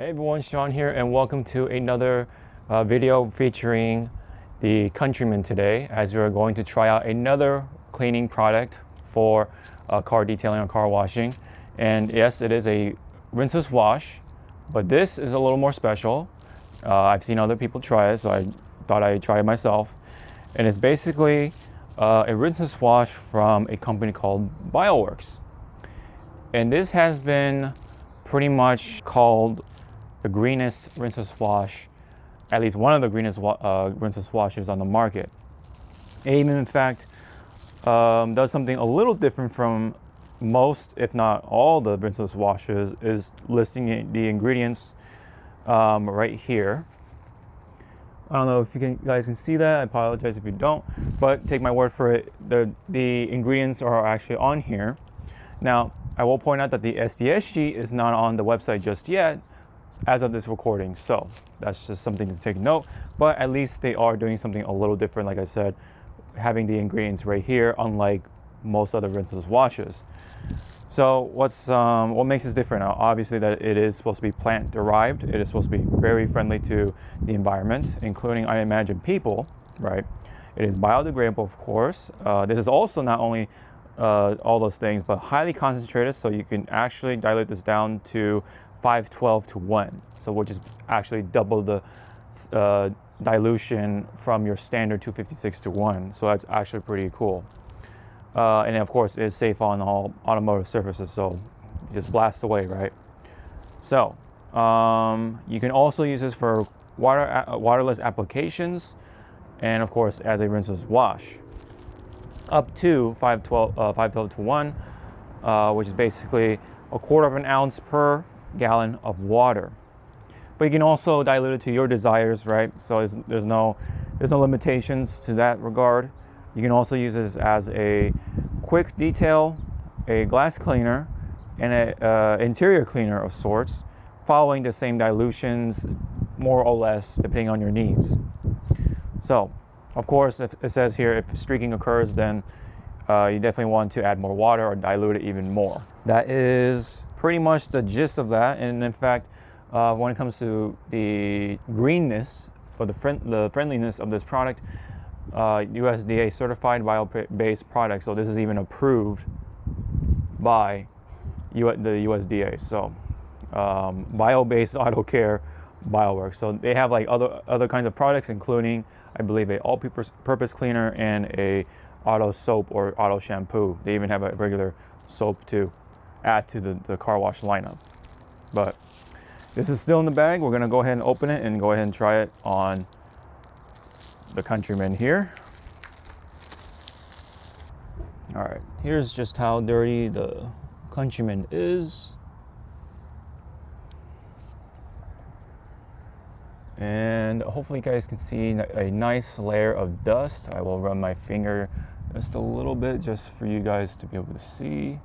Hey everyone, Sean here, and welcome to another video featuring the Countryman today, as we're going to try out another cleaning product for car detailing or car washing. And yes, it is a rinseless wash, but this is a little more special. I've seen other people try it, so I thought I'd try it myself. And it's basically a rinseless wash from a company called Bioworx. And this has been pretty much called the greenest rinseless wash, at least one of the greenest rinseless washes on the market. It even, in fact, does something a little different from most, if not all, the rinseless washes, is listing the ingredients right here. I don't know if you guys can see that. I apologize if you don't, but take my word for it. The ingredients are actually on here. Now, I will point out that the SDSG is not on the website just yet, as of this recording, so that's just something to take note. But at least they are doing something a little different, like I said, having the ingredients right here, unlike most other rinseless washes. So what makes this different? Now, obviously that it is supposed to be plant derived. It is supposed to be very friendly to the environment, including, I imagine, people, right? It is biodegradable, of course. This is also not only all those things, but highly concentrated, so you can actually dilute this down to 512 to 1, so which is actually double the dilution from your standard 256 to 1. So that's actually pretty cool. And of course, it's safe on all automotive surfaces, so you just blast away, right? So you can also use this for waterless applications, and of course as a rinseless wash, up to 512 to 1, which is basically 1/4 of an ounce per gallon of water. But you can also dilute it to your desires, right? So there's no limitations to that regard. You can also use this as a quick detail, a glass cleaner, and an interior cleaner of sorts, following the same dilutions, more or less, depending on your needs. So, of course, if it says here, if streaking occurs, then you definitely want to add more water or dilute it even more. That is pretty much the gist of that. And in fact, when it comes to the greenness or the friendliness of this product, USDA certified bio-based product. So this is even approved by the USDA. So bio-based auto care Bioworx. So they have like other kinds of products, including, I believe, a all-purpose cleaner and a auto soap or auto shampoo. They even have a regular soap to add to the car wash lineup. But this is still in the bag. We're gonna go ahead and open it and go ahead and try it on the Countryman here. All right, here's just how dirty the Countryman is. And hopefully you guys can see a nice layer of dust. I will run my finger just a little bit just for you guys to be able to see.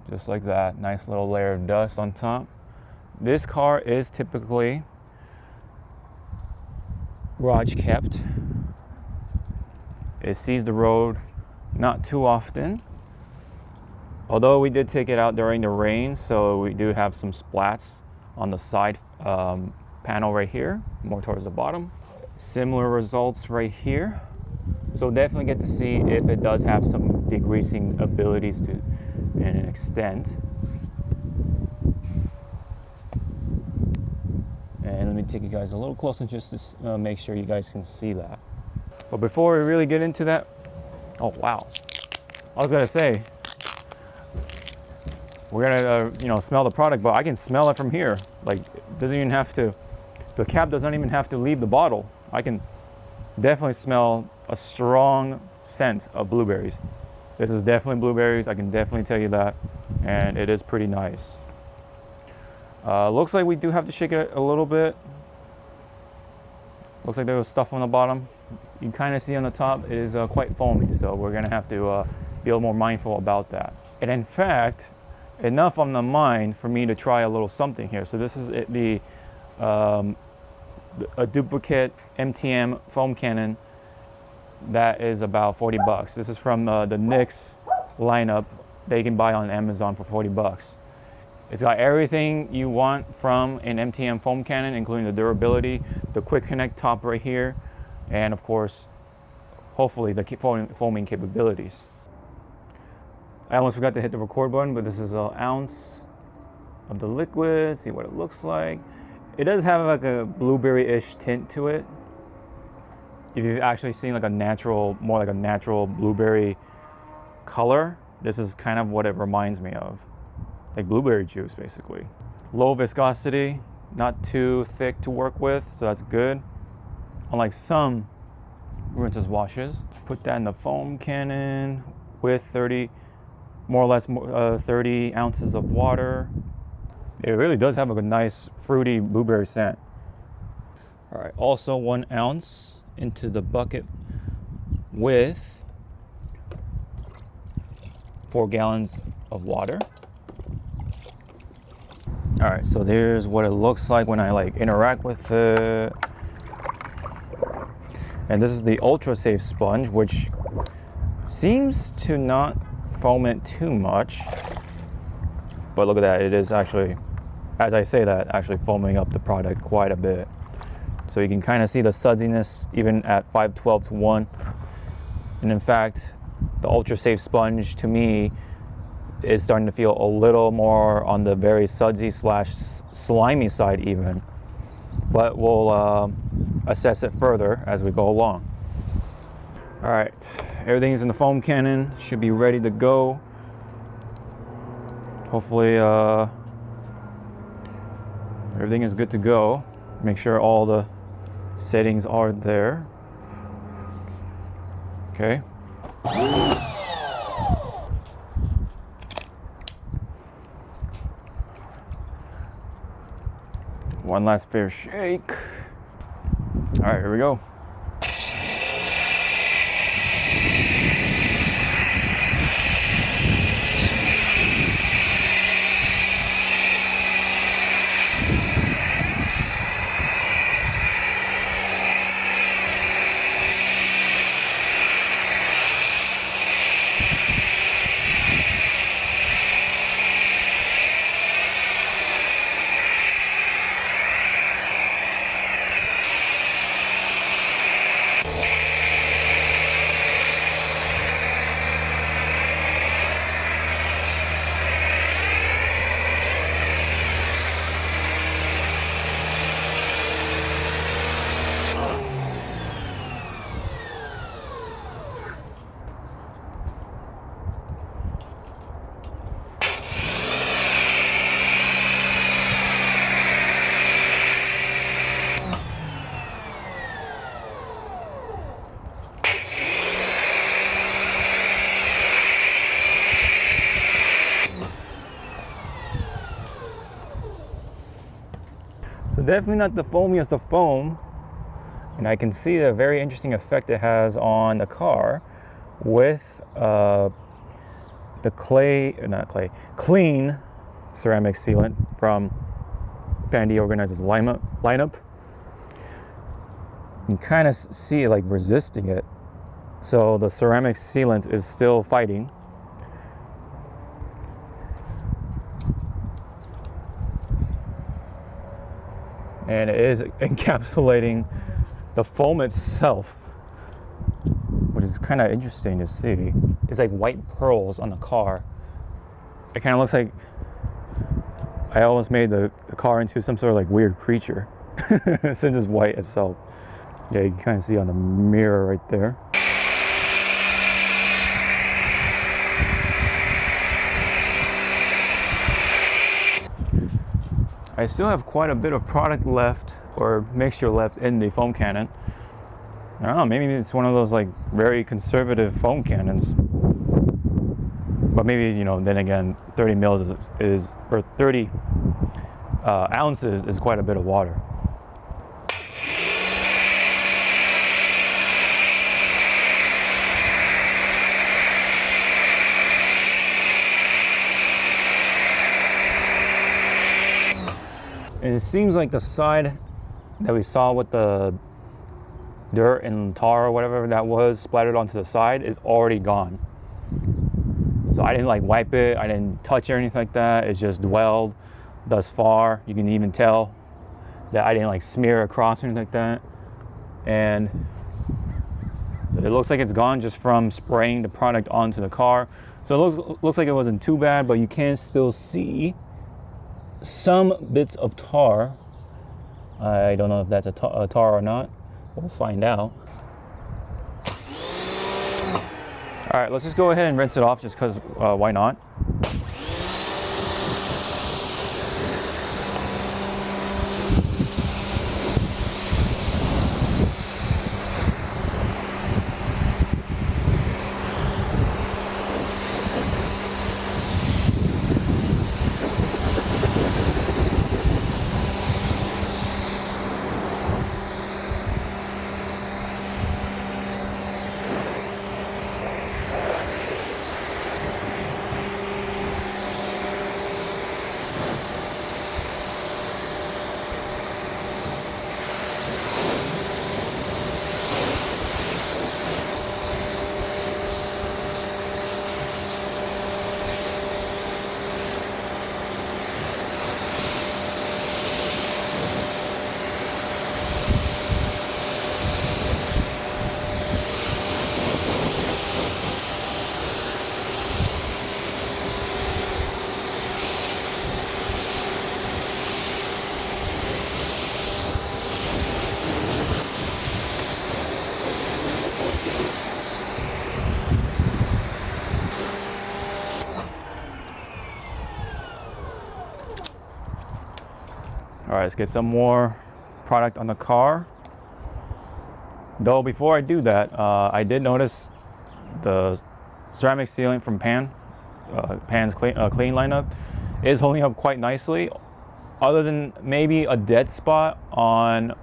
Just like that, nice little layer of dust on top. This car is typically garage kept. It sees the road not too often. Although we did take it out during the rain, so we do have some splats on the side panel right here, more towards the bottom. Similar results right here. So definitely get to see if it does have some degreasing abilities to an extent. And let me take you guys a little closer just to make sure you guys can see that. But before we really get into that, oh wow, I was gonna say, we're gonna smell the product, but I can smell it from here. Like, it doesn't even have to, the cap doesn't even have to leave the bottle. I can definitely smell a strong scent of blueberries. This is definitely blueberries, I can definitely tell you that, and it is pretty nice. Looks like we do have to shake it a little bit. Looks like there was stuff on the bottom. You can kind of see on the top, it is quite foamy, so we're gonna have to be a little more mindful about that. And in fact, enough on the mind for me to try a little something here. So this is a duplicate MTM foam cannon that is about 40 bucks. This is from the NIXX lineup that you can buy on Amazon for 40 bucks. It's got everything you want from an MTM foam cannon, including the durability, the quick connect top right here, and of course, hopefully the foaming capabilities. I almost forgot to hit the record button, but this is an ounce of the liquid. See what it looks like. It does have like a blueberry-ish tint to it. If you've actually seen like a natural, more like a natural blueberry color, this is kind of what it reminds me of. Like blueberry juice, basically. Low viscosity, not too thick to work with, so that's good. Unlike some rinseless washes. Put that in the foam cannon with 30 ounces of water. It really does have a nice fruity blueberry scent. All right, also 1 ounce into the bucket with 4 gallons of water. All right, so there's what it looks like when I like interact with it. And this is the Ultra Safe sponge, which seems to not foment too much. But look at that, it is actually, as I say that, actually foaming up the product quite a bit. So you can kind of see the sudsiness even at 5/12 to 1. And in fact, the Ultra Safe sponge to me is starting to feel a little more on the very sudsy / slimy side even. But we'll assess it further as we go along. All right, everything's in the foam cannon, should be ready to go. Hopefully everything is good to go. Make sure all the settings are there. Okay. One last fair shake. All right, here we go. So definitely not the foamiest of foam. And I can see the very interesting effect it has on the car with the clean ceramic sealant from Pandy Organizer's lineup. You can kind of see it like resisting it. So the ceramic sealant is still fighting. And it is encapsulating the foam itself, which is kind of interesting to see. It's like white pearls on the car. It kind of looks like I almost made the car into some sort of like weird creature since it's white itself. Yeah, you can kind of see on the mirror right there. I still have quite a bit of product left, or mixture left in the foam cannon. I don't know, maybe it's one of those like very conservative foam cannons. But maybe, you know, then again, 30 mils or 30 ounces is quite a bit of water. And it seems like the side that we saw with the dirt and tar or whatever that was splattered onto the side is already gone. So I didn't like wipe it, I didn't touch it or anything like that. It's just dwelled thus far. You can even tell that I didn't like smear across or anything like that. And it looks like it's gone just from spraying the product onto the car. So it looks like it wasn't too bad, but you can still see some bits of tar. I don't know if that's a tar or not. We'll find out. All right, let's just go ahead and rinse it off just because why not? All right, let's get some more product on the car. Though before I do that, I did notice the ceramic sealant from Pan's clean lineup is holding up quite nicely, other than maybe a dead spot on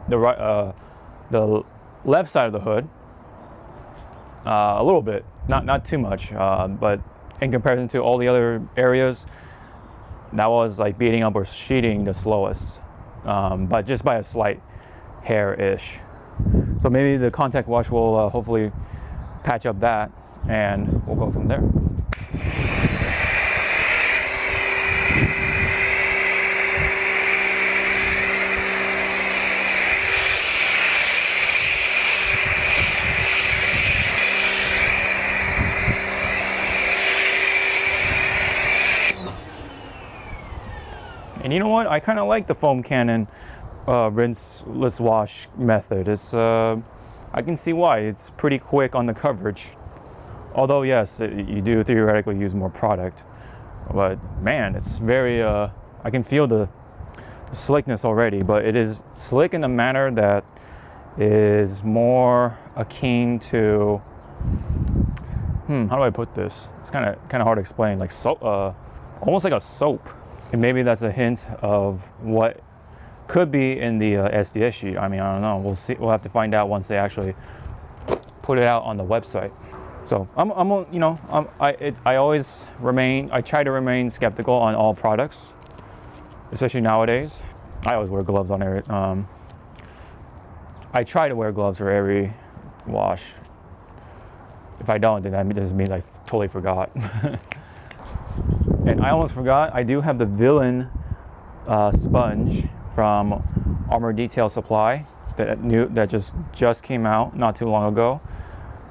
the left side of the hood. A little bit, not too much, but in comparison to all the other areas, that was like beating up or sheeting the slowest, but just by a slight hair-ish. So maybe the contact wash will hopefully patch up that, and we'll go from there. And you know what? I kind of like the foam cannon rinseless wash method. It's I can see why. It's pretty quick on the coverage. Although yes, you do theoretically use more product, but man, it's very. I can feel the slickness already, but it is slick in a manner that is more akin to. How do I put this? It's kind of hard to explain. Like soap, almost like a soap. And maybe that's a hint of what could be in the SDS sheet. I mean, I don't know. We'll see. We'll have to find out once they actually put it out on the website. So I always remain. I try to remain skeptical on all products, especially nowadays. I always wear gloves on every. I try to wear gloves for every wash. If I don't, then that just means I totally forgot. And I almost forgot, I do have the Villain sponge from Armor Detail Supply that just came out not too long ago,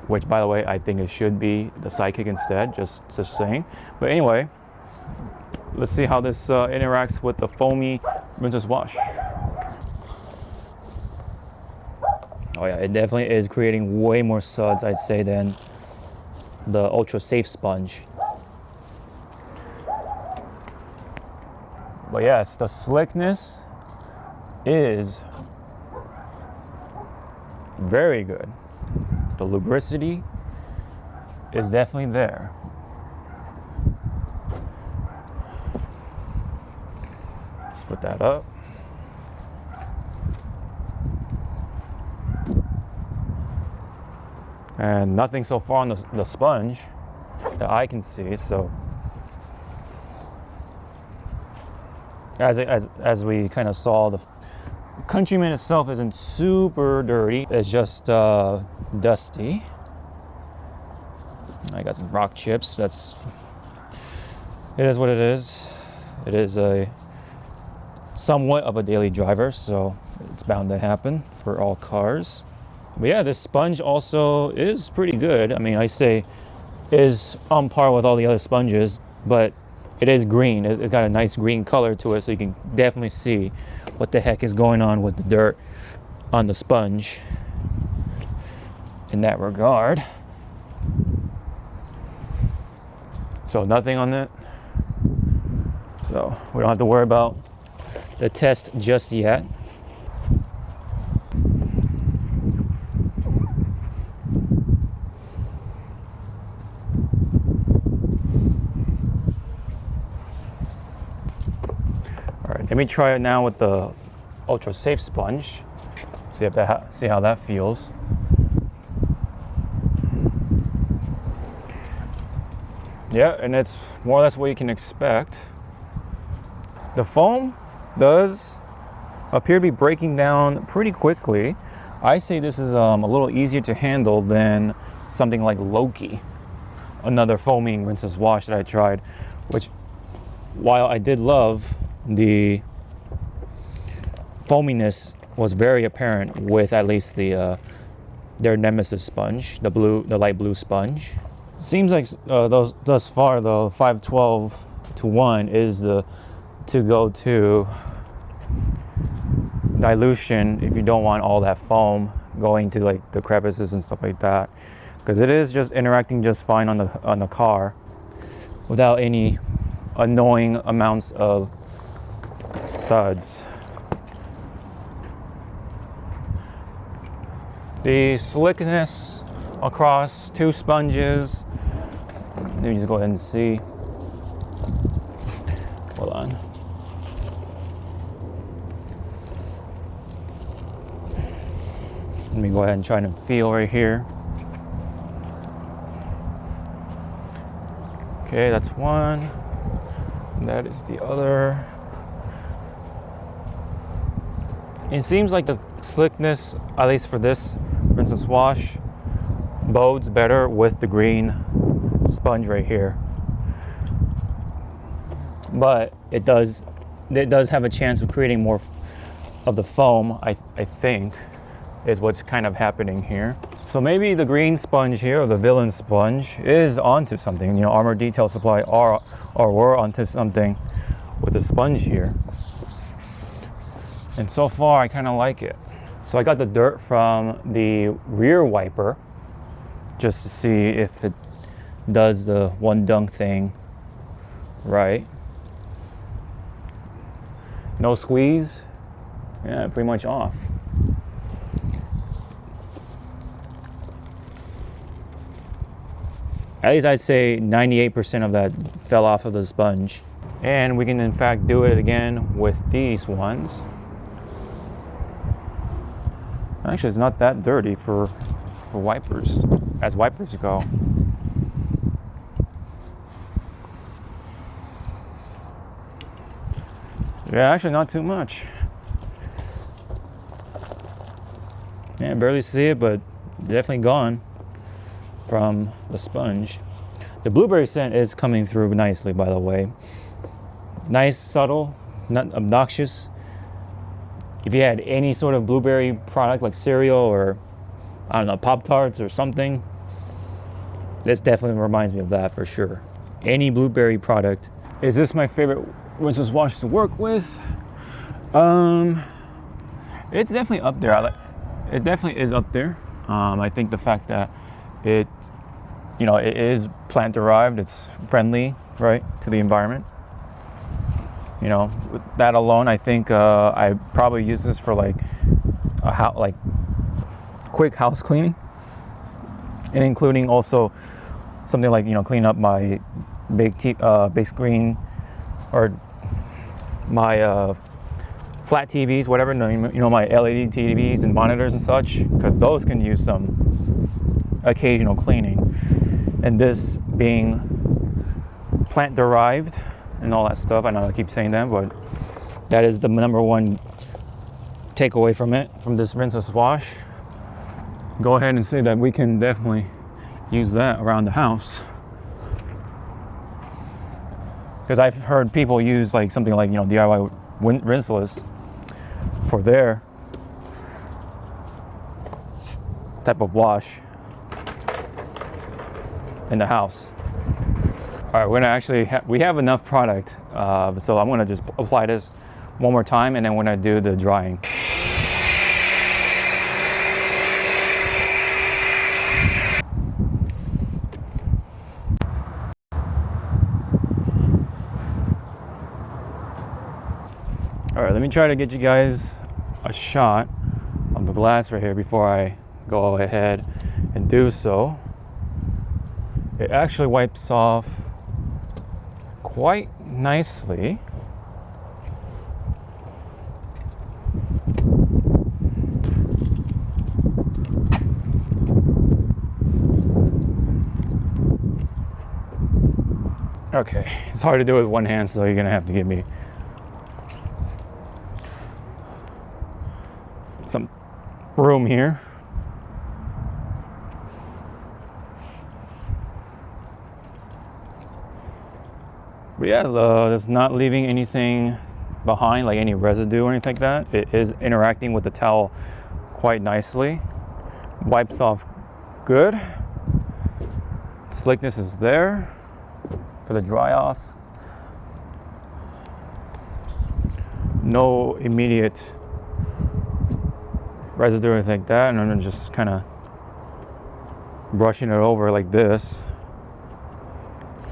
which by the way, I think it should be the Sidekick instead, just saying. But anyway, let's see how this interacts with the foamy rinseless wash. Oh yeah, it definitely is creating way more suds, I'd say, than the Ultra Safe sponge. But yes, the slickness is very good. The lubricity is definitely there. Let's put that up. And nothing so far on the sponge that I can see, so as we kind of saw, the Countryman itself isn't super dirty. It's just dusty. I got some rock chips. It is what it is. It is a somewhat of a daily driver, so it's bound to happen for all cars. But yeah, this sponge also is pretty good. I mean, I say is on par with all the other sponges, but it is green. It's got a nice green color to it, so you can definitely see what the heck is going on with the dirt on the sponge in that regard. So nothing on it. So we don't have to worry about the test just yet. All right, let me try it now with the Ultra Safe sponge. See how that feels. Yeah, and it's more or less what you can expect. The foam does appear to be breaking down pretty quickly. I say this is a little easier to handle than something like Loki, another foaming rinseless wash that I tried, which, while I did love the foaminess, was very apparent with at least their Nemesis sponge, the light blue sponge. Seems like thus far though, 512:1 is the to-go-to dilution if you don't want all that foam going to like the crevices and stuff like that, because it is just interacting just fine on the car without any annoying amounts of suds. The slickness across two sponges, let me just go ahead and see. Hold on. Let me go ahead and try to feel right here. Okay, that's one. And that is the other. It seems like the slickness, at least for this rinseless wash, bodes better with the green sponge right here. But it does have a chance of creating more of the foam, I think, is what's kind of happening here. So maybe the green sponge here, or the villain sponge, is onto something. You know, Armor Detail Supply we're onto something with the sponge here. And so far, I kind of like it. So I got the dirt from the rear wiper just to see if it does the one dunk thing right. No squeeze. Yeah, pretty much off. At least I'd say 98% of that fell off of the sponge. And we can in fact do it again with these ones. Actually, it's not that dirty for wipers, as wipers go. Yeah, actually not too much. Yeah, barely see it, but definitely gone from the sponge. The blueberry scent is coming through nicely, by the way. Nice, subtle, not obnoxious. If you had any sort of blueberry product like cereal or, I don't know, Pop-Tarts or something, this definitely reminds me of that for sure. Any blueberry product. Is this my favorite rinseless wash to work with? It's definitely up there. It definitely is up there. I think the fact that it is plant derived, it's friendly, right, to the environment. You know, with that alone, I think I probably use this for like quick house cleaning, and including also something like, you know, clean up my big screen or my flat TVs, whatever. You know, my LED TVs and monitors and such, because those can use some occasional cleaning. And this being plant derived and all that stuff, I know I keep saying that, but that is the number one takeaway from this rinseless wash. Go ahead and say that we can definitely use that around the house. Because I've heard people use like something like, you know, DIY Rinseless for their type of wash in the house. All right, we're gonna actually we have enough product, so I'm gonna just apply this one more time, and then we're gonna do the drying. All right, let me try to get you guys a shot on the glass right here before I go ahead and do so. It actually wipes off quite nicely. Okay, it's hard to do with one hand, so you're gonna have to give me some room here. But yeah, it's not leaving anything behind, like any residue or anything like that. It is interacting with the towel quite nicely. Wipes off good. Slickness is there for the dry off. No immediate residue or anything like that, and I'm just kind of brushing it over like this,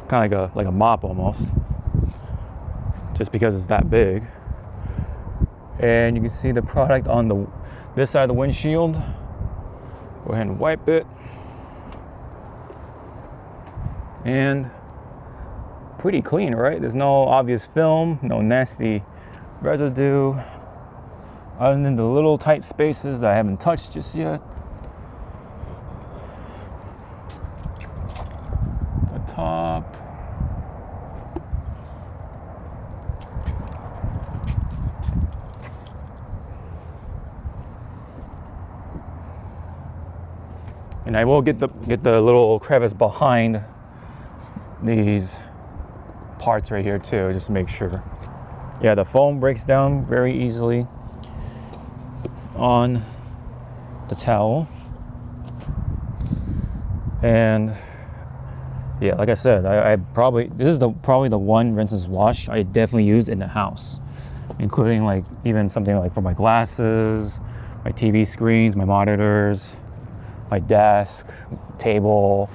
kind of like a mop almost, just because it's that big. And you can see the product on this side of the windshield. Go ahead and wipe it, and pretty clean, right? There's no obvious film, no nasty residue, other than the little tight spaces that I haven't touched just yet. The top. And I will get the little crevice behind these parts right here too, just to make sure. Yeah, the foam breaks down very easily on the towel. And yeah, like I said, this is probably the one rinseless wash I definitely use in the house, including like even something like for my glasses, my TV screens, my monitors, my desk, table,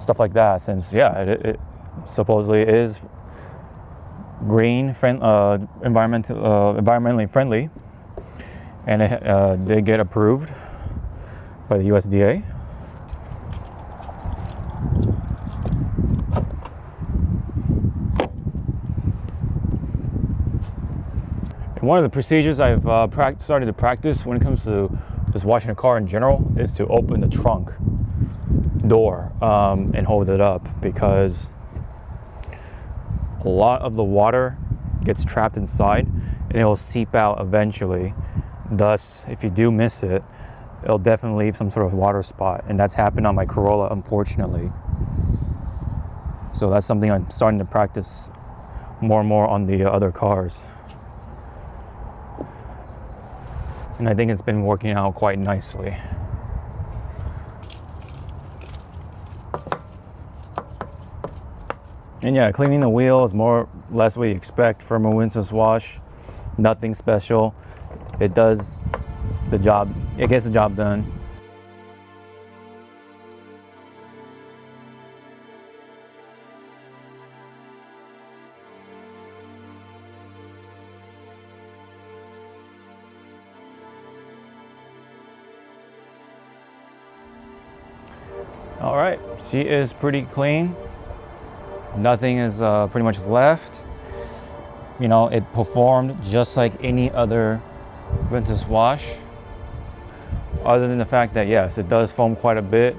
stuff like that. Since yeah, it supposedly is environmentally friendly, and it did get approved by the USDA. And one of the procedures I've started to practice when it comes to just washing a car in general is to open the trunk door and hold it up, because a lot of the water gets trapped inside and it will seep out eventually. Thus, if you do miss it, it'll definitely leave some sort of water spot, and that's happened on my Corolla, unfortunately. So that's something I'm starting to practice more and more on the other cars. And I think it's been working out quite nicely. And yeah, cleaning the wheel is more or less what you expect from a rinseless wash. Nothing special. It does the job. It gets the job done. All right, she is pretty clean. Nothing is pretty much left. You know, it performed just like any other rinseless wash, other than the fact that yes, it does foam quite a bit.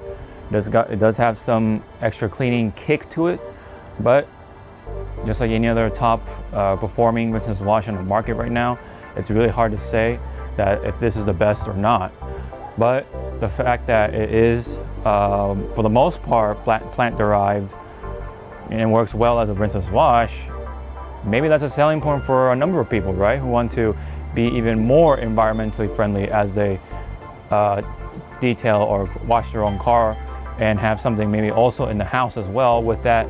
It does have some extra cleaning kick to it, but just like any other top performing rinseless wash on the market right now, it's really hard to say that if this is the best or not. But the fact that it is for the most part, plant-derived, and works well as a rinseless wash, maybe that's a selling point for a number of people, right? Who want to be even more environmentally friendly as they detail or wash their own car, and have something maybe also in the house as well, with that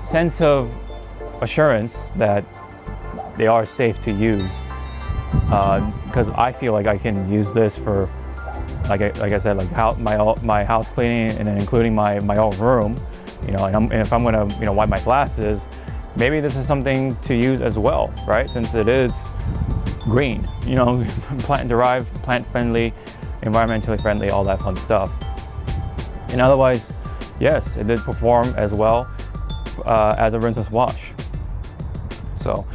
sense of assurance that they are safe to use. Because I feel like I can use this for, like I said, like my house cleaning, and then including my own room. And if I'm gonna wipe my glasses, maybe this is something to use as well, right? Since it is green, plant-derived, plant-friendly, environmentally friendly, all that fun stuff. And otherwise, yes, it did perform as well as a rinseless wash. So,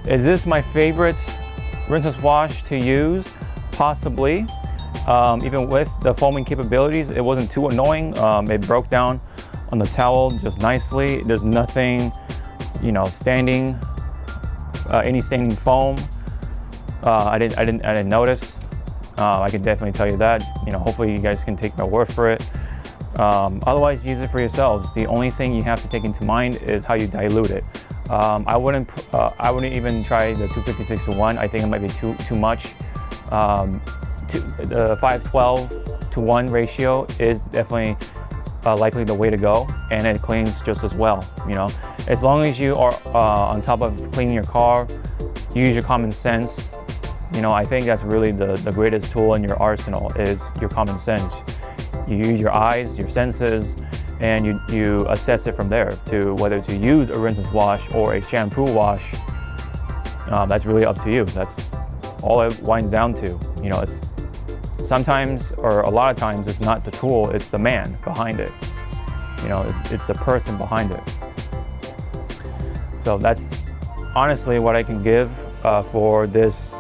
is this my favorite rinseless wash to use? Possibly. Even with the foaming capabilities, it wasn't too annoying. It broke down on the towel just nicely. There's nothing, standing, any standing foam. I didn't notice. I can definitely tell you that. Hopefully you guys can take my word for it. Otherwise, use it for yourselves. The only thing you have to take into mind is how you dilute it. I wouldn't even try the 256:1. I think it might be too much. The 5:12:1 ratio is definitely likely the way to go, and it cleans just as well. As long as you are on top of cleaning your car, use your common sense. I think that's really the greatest tool in your arsenal, is your common sense. You use your eyes, your senses, and you assess it from there to whether to use a rinseless wash or a shampoo wash. That's really up to you. That's all it winds down to. It's sometimes, or a lot of times, it's not the tool, it's the man behind it. It's the person behind it. So that's honestly what I can give for this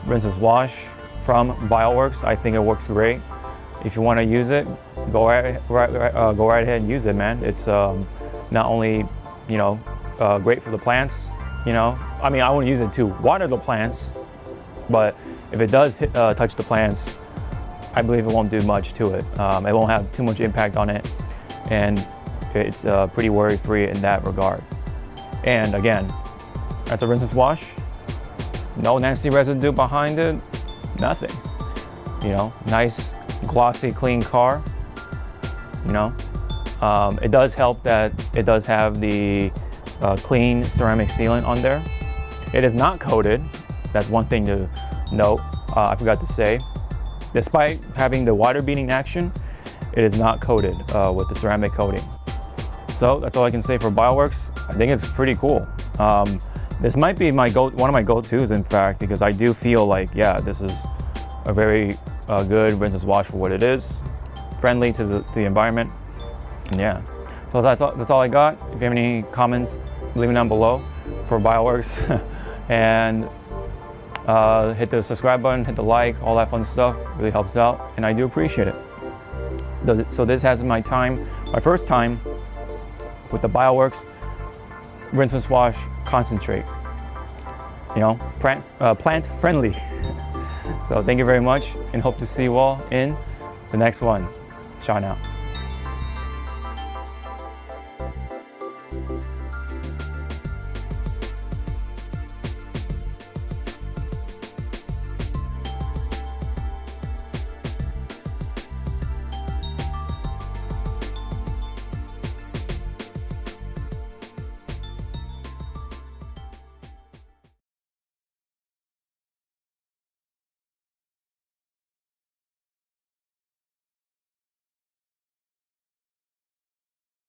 rinseless wash from Bioworx. I think it works great. If you want to use it, go right ahead and use it, man. It's not only great for the plants. I wouldn't use it to water the plants, but if it does touch the plants, I believe it won't do much to it. It won't have too much impact on it, and it's pretty worry-free in that regard. And again, that's a rinseless wash. No nasty residue behind it. Nothing. Nice, glossy, clean car. It does help that it does have the clean ceramic sealant on there. It is not coated. That's one thing to note. I forgot to say. Despite having the water beading action, it is not coated with the ceramic coating. So that's all I can say for Bioworx. I think it's pretty cool. This might be one of my go-tos, in fact, because I do feel like, yeah, this is a very good rinseless wash for what it is, friendly to the environment, and yeah. So that's all I got. If you have any comments, leave them down below for Bioworx, and hit the subscribe button, hit the like, all that fun stuff. Really helps out, and I do appreciate it. So this has been my first time with the Bioworx rinseless wash concentrate. Plant friendly. So thank you very much, and hope to see you all in the next one. Ciao now.